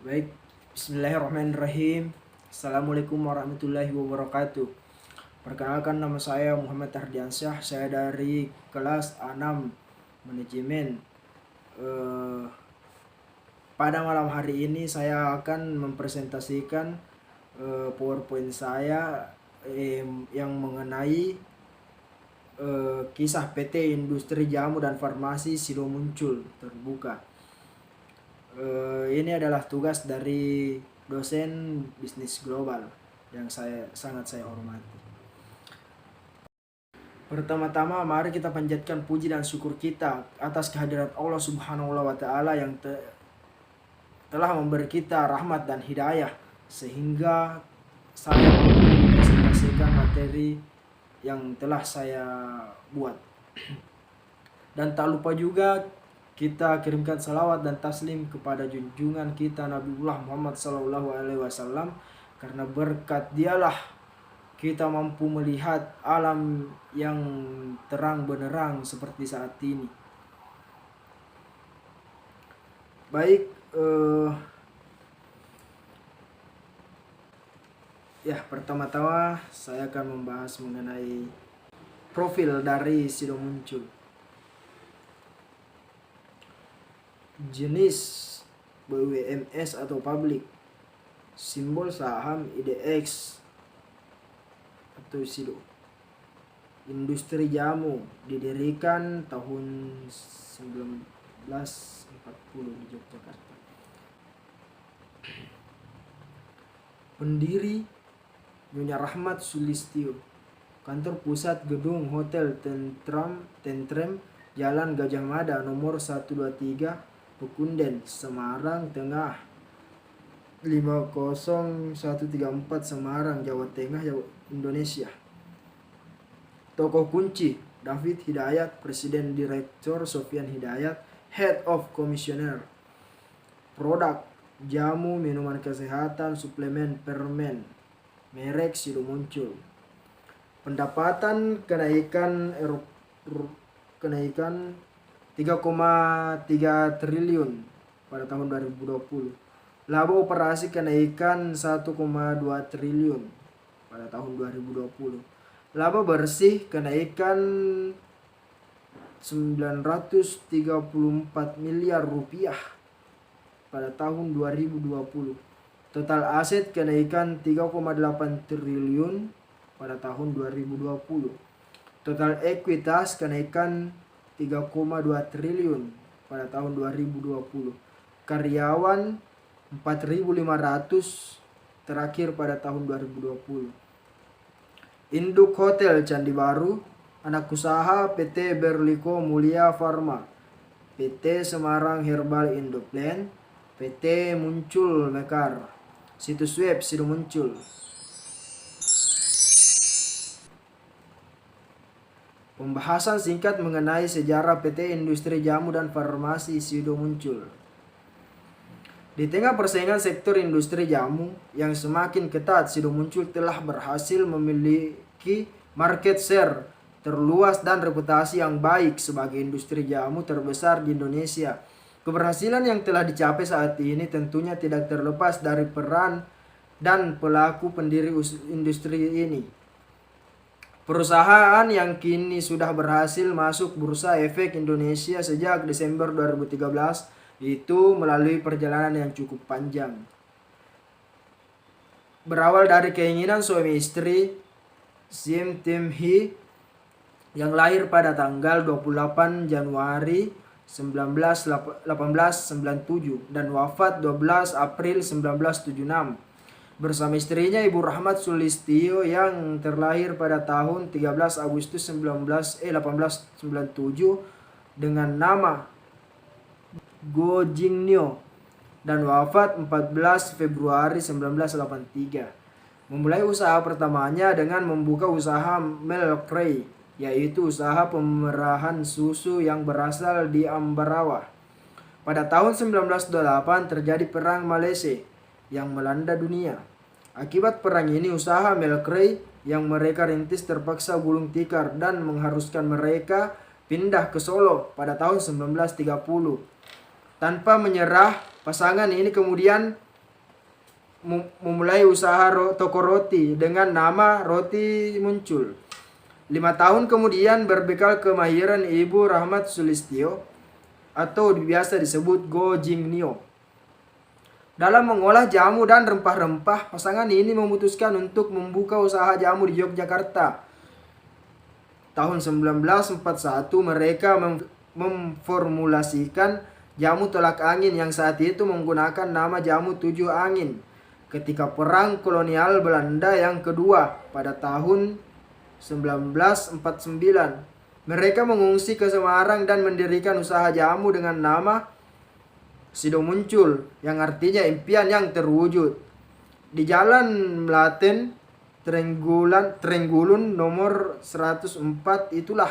Baik, bismillahirrahmanirrahim. Assalamualaikum warahmatullahi wabarakatuh. Perkenalkan, nama saya Muhammad Ardiansyah. Saya dari kelas A6 Manajemen. Pada malam hari ini saya akan mempresentasikan PowerPoint saya yang mengenai kisah PT Industri Jamu dan Farmasi Sido Muncul terbuka. Ini adalah tugas dari dosen bisnis global yang sangat saya hormati. Pertama-tama mari kita panjatkan puji dan syukur kita atas kehadirat Allah Subhanahu wa taala yang telah memberi kita rahmat dan hidayah sehingga saya mempresentasikan materi yang telah saya buat. Dan tak lupa juga kita kirimkan salawat dan taslim kepada junjungan kita Nabiullah Muhammad SAW, karena berkat dialah kita mampu melihat alam yang terang benderang seperti saat ini. Baik, pertama-tama saya akan membahas mengenai profil dari Sido Muncul. Jenis BUMS atau publik, simbol saham IDX atau Sido. Industri jamu didirikan tahun 1940 di Yogyakarta. Pendiri Nyonya Rahmat Sulistyo. Kantor pusat gedung Hotel Tentrem, Jalan Gajah Mada nomor 123, Pekunden, Semarang Tengah 50134, Semarang, Jawa Tengah, Indonesia. Tokoh kunci David Hidayat, Presiden Direktur Sofyan Hidayat, Head of Commissioner. Produk jamu, minuman kesehatan, suplemen, permen, merek Sido Muncul. Pendapatan kenaikan 3,3 triliun pada tahun 2020. Laba operasi kenaikan 1,2 triliun pada tahun 2020. Laba bersih kenaikan 934 miliar rupiah pada tahun 2020. Total aset kenaikan 3,8 triliun pada tahun 2020. Total ekuitas kenaikan 3,2 triliun pada tahun 2020. Karyawan 4.500 terakhir pada tahun 2020. Induk Hotel Candi Baru, anak usaha PT Berliko Mulia Pharma, PT Semarang Herbal Indoplan, PT Muncul Mekar. Situs web Sido Muncul. Pembahasan singkat mengenai sejarah PT Industri Jamu dan Farmasi Sido Muncul. Di tengah persaingan sektor industri jamu yang semakin ketat, Sido Muncul telah berhasil memiliki market share terluas dan reputasi yang baik sebagai industri jamu terbesar di Indonesia. Keberhasilan yang telah dicapai saat ini tentunya tidak terlepas dari peran dan pelaku pendiri industri ini. Perusahaan yang kini sudah berhasil masuk Bursa Efek Indonesia sejak Desember 2013 itu melalui perjalanan yang cukup panjang. Berawal dari keinginan suami istri, Sim Tim Hee, yang lahir pada tanggal 28 Januari 1897 dan wafat 12 April 1976. Bersama istrinya Ibu Rahmat Sulistyo yang terlahir pada tahun 13 Agustus 1897 dengan nama Go Jingnyo dan wafat 14 Februari 1983. Memulai usaha pertamanya dengan membuka usaha Milk Tray, yaitu usaha pemerahan susu yang berasal di Ambarawa. Pada tahun 1928 terjadi perang Malaysia yang melanda dunia. Akibat perang ini usaha Milk Tray yang mereka rintis terpaksa gulung tikar dan mengharuskan mereka pindah ke Solo pada tahun 1930. Tanpa menyerah, pasangan ini kemudian memulai usaha toko roti dengan nama Roti Muncul. 5 tahun kemudian berbekal kemahiran Ibu Rahmat Sulistyo atau biasa disebut Go Jing Nio dalam mengolah jamu dan rempah-rempah, pasangan ini memutuskan untuk membuka usaha jamu di Yogyakarta. Tahun 1941 mereka memformulasikan jamu tolak angin yang saat itu menggunakan nama jamu 7 angin. Ketika perang kolonial Belanda yang kedua pada tahun 1949, mereka mengungsi ke Semarang dan mendirikan usaha jamu dengan nama Sido Muncul, yang artinya impian yang terwujud. Di Jalan Melaten, Trenggulun nomor 104 itulah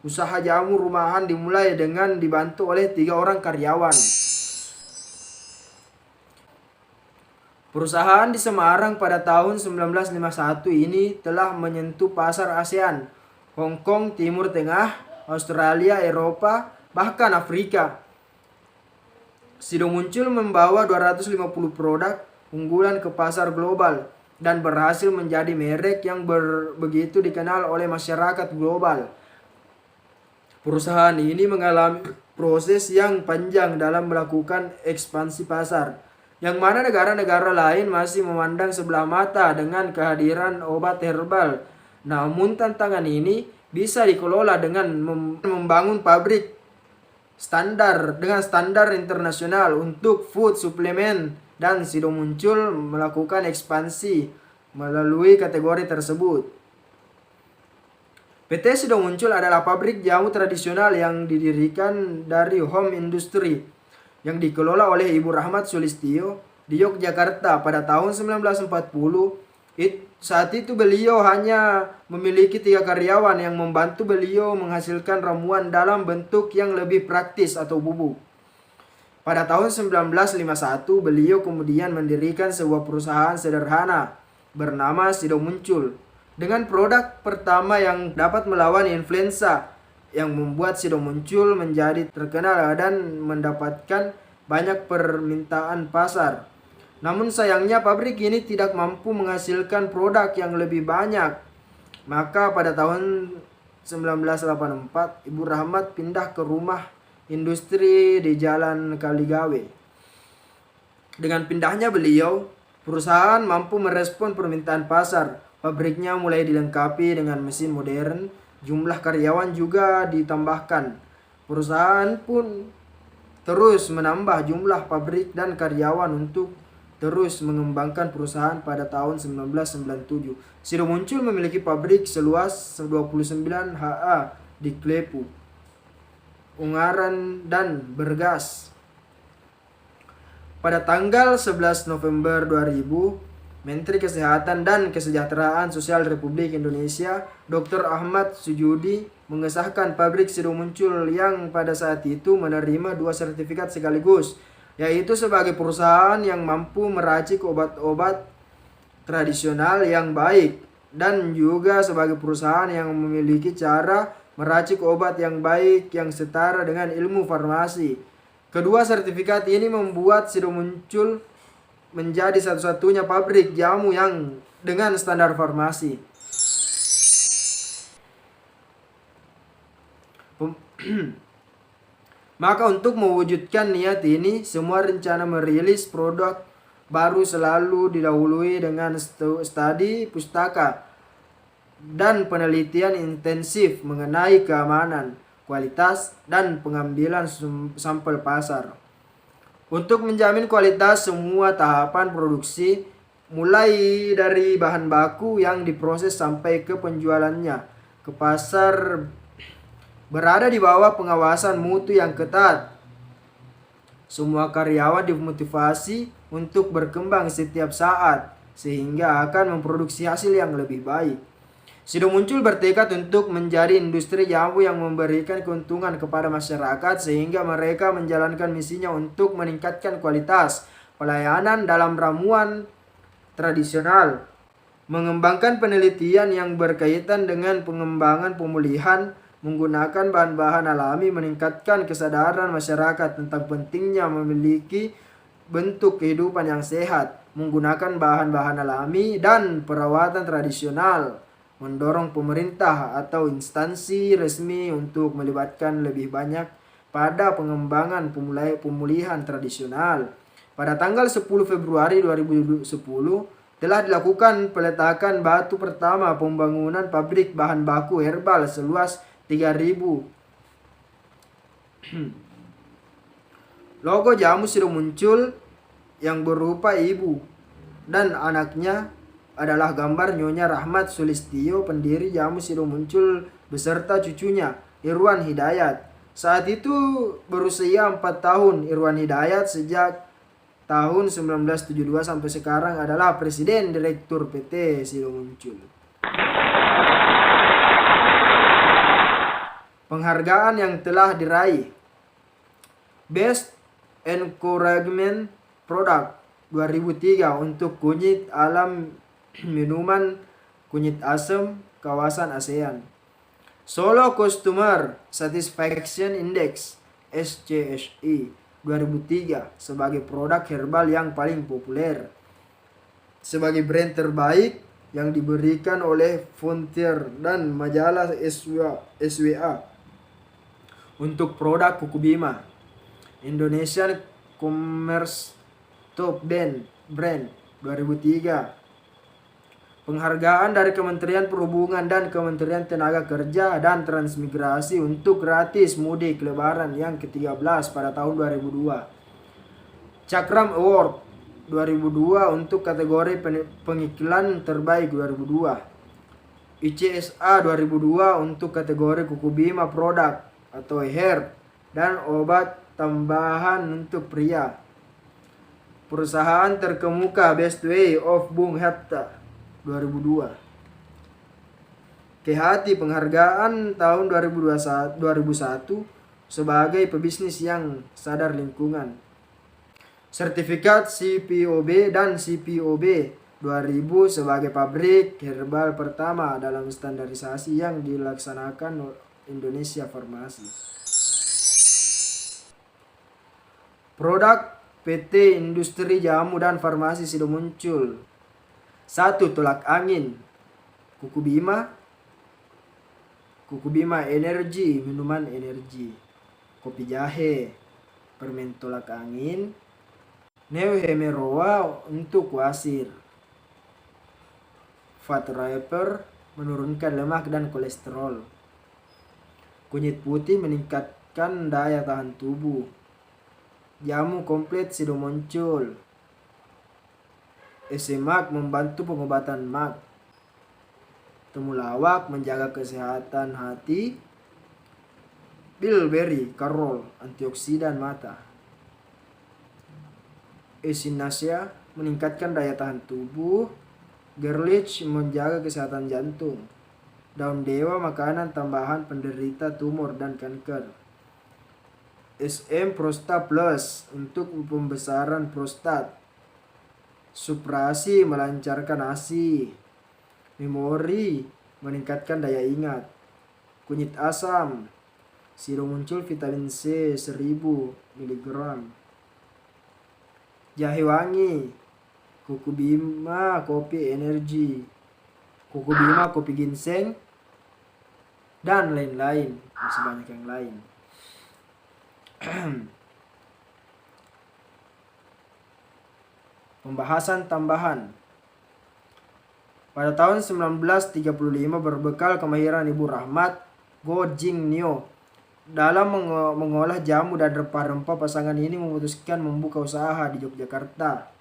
usaha jamu rumahan dimulai dengan dibantu oleh 3 orang karyawan. Perusahaan di Semarang pada tahun 1951 ini telah menyentuh pasar ASEAN, Hong Kong, Timur Tengah, Australia, Eropa, bahkan Afrika. Sido Muncul membawa 250 produk unggulan ke pasar global dan berhasil menjadi merek yang begitu dikenal oleh masyarakat global. Perusahaan ini mengalami proses yang panjang dalam melakukan ekspansi pasar, yang mana negara-negara lain masih memandang sebelah mata dengan kehadiran obat herbal. Namun tantangan ini bisa dikelola dengan membangun pabrik dengan standar internasional untuk food suplemen, dan Sido Muncul melakukan ekspansi melalui kategori tersebut. PT Sido Muncul adalah pabrik jamu tradisional yang didirikan dari home industry yang dikelola oleh Ibu Rahmat Sulistyo di Yogyakarta pada tahun 1940. Saat itu beliau hanya memiliki 3 karyawan yang membantu beliau menghasilkan ramuan dalam bentuk yang lebih praktis atau bubuk. Pada tahun 1951 beliau kemudian mendirikan sebuah perusahaan sederhana bernama Sido Muncul dengan produk pertama yang dapat melawan influenza, yang membuat Sido Muncul menjadi terkenal dan mendapatkan banyak permintaan pasar. Namun sayangnya pabrik ini tidak mampu menghasilkan produk yang lebih banyak. Maka pada tahun 1984 Ibu Rahmat pindah ke rumah industri di Jalan Kaligawe. Dengan pindahnya beliau, perusahaan mampu merespon permintaan pasar. Pabriknya mulai dilengkapi dengan mesin modern, jumlah karyawan juga ditambahkan. Perusahaan pun terus menambah jumlah pabrik dan karyawan untuk terus mengembangkan perusahaan. Pada tahun 1997, Sido Muncul memiliki pabrik seluas 29 ha di Klepu, Ungaran, dan Bergas. Pada tanggal 11 November 2000, Menteri Kesehatan dan Kesejahteraan Sosial Republik Indonesia, Dr. Ahmad Sujudi, mengesahkan pabrik Sido Muncul yang pada saat itu menerima 2 sertifikat sekaligus, yaitu sebagai perusahaan yang mampu meracik obat-obat tradisional yang baik dan juga sebagai perusahaan yang memiliki cara meracik obat yang baik yang setara dengan ilmu farmasi. Kedua sertifikat ini membuat Sido Muncul menjadi satu-satunya pabrik jamu yang dengan standar farmasi. Maka untuk mewujudkan niat ini, semua rencana merilis produk baru selalu didahului dengan studi pustaka dan penelitian intensif mengenai keamanan, kualitas, dan pengambilan sampel pasar. Untuk menjamin kualitas semua tahapan produksi, mulai dari bahan baku yang diproses sampai ke penjualannya ke pasar, berada di bawah pengawasan mutu yang ketat. Semua karyawan dimotivasi untuk berkembang setiap saat sehingga akan memproduksi hasil yang lebih baik. Sido Muncul bertekad untuk menjadi industri jamu yang memberikan keuntungan kepada masyarakat sehingga mereka menjalankan misinya untuk meningkatkan kualitas pelayanan dalam ramuan tradisional, mengembangkan penelitian yang berkaitan dengan pengembangan pemulihan menggunakan bahan-bahan alami, meningkatkan kesadaran masyarakat tentang pentingnya memiliki bentuk kehidupan yang sehat, menggunakan bahan-bahan alami dan perawatan tradisional, mendorong pemerintah atau instansi resmi untuk melibatkan lebih banyak pada pengembangan pemulihan tradisional. Pada tanggal 10 Februari 2010 telah dilakukan peletakan batu pertama pembangunan pabrik bahan baku herbal seluas 3.000. Logo jamu sudah muncul yang berupa ibu dan anaknya adalah gambar Nyonya Rahmat Sulistyo, pendiri Jamu Sido Muncul, beserta cucunya Irwan Hidayat. Saat itu berusia 4 tahun, Irwan Hidayat sejak tahun 1972 sampai sekarang adalah Presiden Direktur PT Sido Muncul. Penghargaan yang telah diraih: Best Encouragement Product 2003 untuk kunyit alam minuman kunyit asam kawasan ASEAN. Solo Customer Satisfaction Index SCSI 2003 sebagai produk herbal yang paling populer. Sebagai brand terbaik yang diberikan oleh Frontier dan majalah SWA untuk produk Kuku Bima. Indonesian Commerce Top Brand 2003. Penghargaan dari Kementerian Perhubungan dan Kementerian Tenaga Kerja dan Transmigrasi untuk gratis mudik lebaran yang ke-13 pada tahun 2002. Cakram Award 2002 untuk kategori pengiklan terbaik 2002. ICSA 2002 untuk kategori Kuku Bima produk atau herb dan obat tambahan untuk pria. Perusahaan terkemuka Best Way of Bung Hatta 2002. Kehati penghargaan tahun 2001 sebagai pebisnis yang sadar lingkungan. Sertifikat CPOB dan CPOB 2000 sebagai pabrik herbal pertama dalam standarisasi yang dilaksanakan Indonesia Farmasi. Produk PT Industri Jamu dan Farmasi Sido Muncul. 1. Tolak angin Kuku Bima energi, minuman energi. Kopi jahe, permen tolak angin. Neo Hemeroa untuk wasir. Fat Wrapper menurunkan lemak dan kolesterol. Kunyit putih meningkatkan daya tahan tubuh. Jamu komplit Sido Muncul. Esemak membantu pengobatan mak. Temulawak menjaga kesehatan hati. Bilberry Karol antioksidan mata. Echinacea meningkatkan daya tahan tubuh. Gerlich menjaga kesehatan jantung. Daun dewa makanan tambahan penderita tumor dan kanker. SM Prosta Plus untuk pembesaran prostat. Suprasi melancarkan ASI. Memori meningkatkan daya ingat. Kunyit asam Sido Muncul vitamin C 1000 mg. Jahe wangi Kuku Bima kopi energi. Kuku Bima kopi ginseng dan lain-lain, masih banyak yang lain. Pembahasan tambahan. Pada tahun 1935 berbekal kemahiran Ibu Rahmat Go Jing Nio dalam mengolah jamu dan rempah-rempah, pasangan ini memutuskan membuka usaha di Yogyakarta.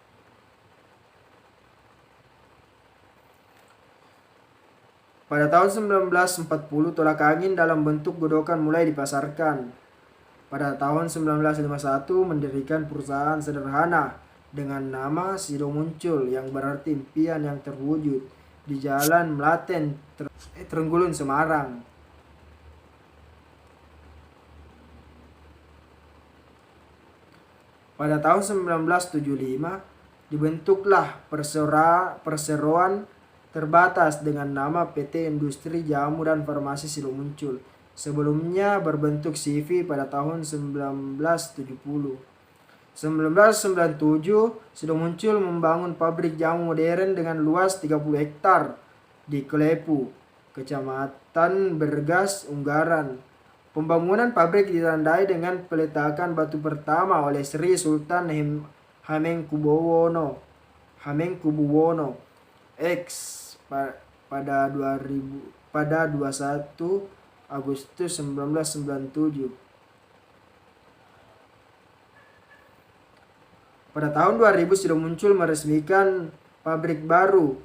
Pada tahun 1940 tolak angin dalam bentuk godokan mulai dipasarkan. Pada tahun 1951 mendirikan perusahaan sederhana dengan nama Sido Muncul yang berarti impian yang terwujud di Jalan Melaten, Trenggulun, Semarang. Pada tahun 1975 dibentuklah perseroan terbatas dengan nama PT Industri Jamu dan Farmasi Sido Muncul. Sebelumnya berbentuk CV pada tahun 1970. 1997 sudah muncul membangun pabrik jamu modern dengan luas 30 hektar di Klepu, Kecamatan Bergas, Ungaran. Pembangunan pabrik ditandai dengan peletakan batu pertama oleh Sri Sultan Hamengkubuwono X pada 21 Agustus 1997. Pada tahun 2000 sudah muncul meresmikan pabrik baru.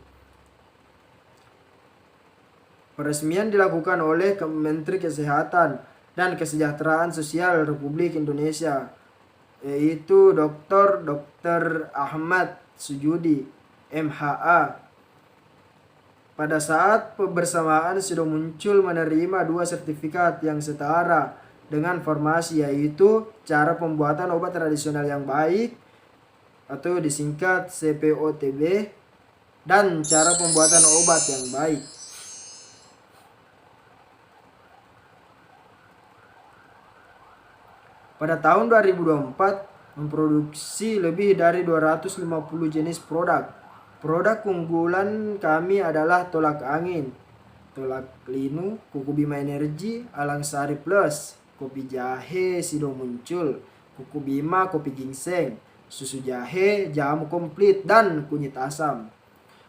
Peresmian dilakukan oleh Menteri Kesehatan dan Kesejahteraan Sosial Republik Indonesia, yaitu Dr. Ahmad Sujudi, MHA. Pada saat bersamaan sudah muncul menerima 2 sertifikat yang setara dengan farmasi, yaitu cara pembuatan obat tradisional yang baik atau disingkat CPOTB dan cara pembuatan obat yang baik. Pada tahun 2024 memproduksi lebih dari 250 jenis produk. Produk unggulan kami adalah tolak angin, tolak linu, kuku bima energi, alang sari plus, kopi jahe sido muncul, kuku bima kopi ginseng, susu jahe, jamu komplit, dan kunyit asam.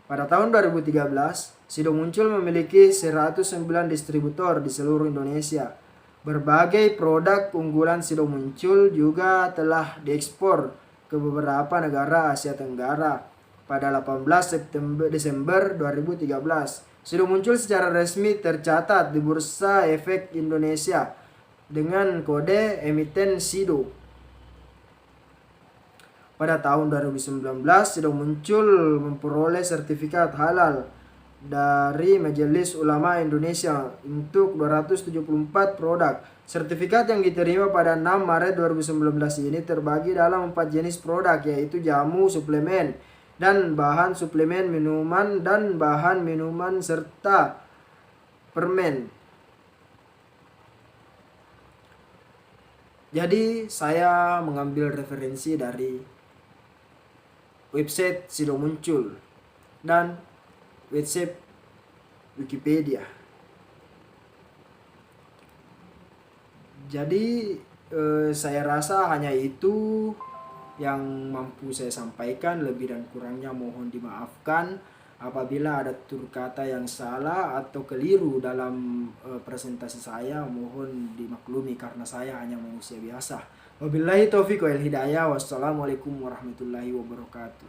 Pada tahun 2013, Sido muncul memiliki 109 distributor di seluruh Indonesia. Berbagai produk unggulan Sido muncul juga telah diekspor ke beberapa negara Asia Tenggara. Pada 18 Desember 2013, Sido muncul secara resmi tercatat di Bursa Efek Indonesia dengan kode emiten Sido. Pada tahun 2019, Sido muncul memperoleh sertifikat halal dari Majelis Ulama Indonesia untuk 274 produk. Sertifikat yang diterima pada 6 Maret 2019 ini terbagi dalam 4 jenis produk, yaitu jamu, suplemen, dan bahan suplemen minuman, dan bahan minuman serta permen. Jadi saya mengambil referensi dari website Sido muncul dan website Wikipedia. Jadi saya rasa hanya itu yang mampu saya sampaikan. Lebih dan kurangnya mohon dimaafkan apabila ada tutur kata yang salah atau keliru dalam presentasi saya. Mohon dimaklumi karena saya hanya manusia biasa. Wabillahi taufiq wal hidayah. Wassalamualaikum warahmatullahi wabarakatuh.